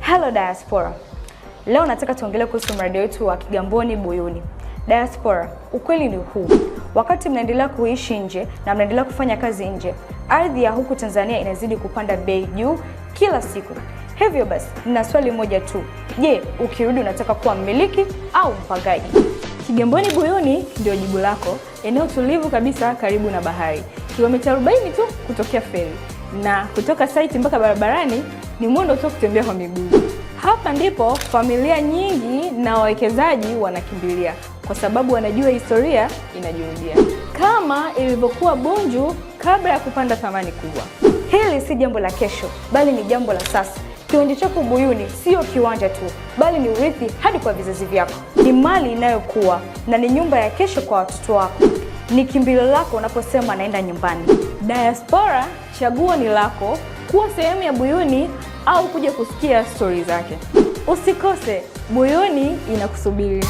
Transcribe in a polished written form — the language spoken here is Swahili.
Hello Diaspora. Leo nataka tuongelee kuhusu mradi wetu wa Kigamboni Buyuni. Diaspora, ukweli ni huu. Wakati mnaendelea kuishi nje na mnaendelea kufanya kazi nje, ardhi ya huku Tanzania inazidi kupanda bei juu kila siku. Hivyo basi, nina swali moja tu. Je, ukirudi unataka kuwa mmiliki au mpangaji? Kigamboni Buyuni ndio jibu lako. Eneo tulivu kabisa karibu na bahari. Kilomita 40 tu kutokea feri. Na kutoka site mpaka barabarani ni mwendo tu kutembea kwa miguu. Hapa ndipo familia nyingi na wawekezaji wanakimbilia kwa sababu wanajua historia inajirudia. Kama ilivyokuwa Bunju kabla ya kupanda thamani kubwa. Hili si jambo la kesho, bali ni jambo la sasa. Kiwanja chako Buyuni sio kiwanja tu, bali ni urithi hadi kwa vizazi vyako. Ni mali inayokuwa na ni nyumba ya kesho kwa watoto wako. Ni kimbilio lako unaposema naenda nyumbani. Diaspora, chaguo ni lako, kuwa sehemu ya Buyuni au kuja kusikia stori zake. Usikose, Buyuni inakusubiri.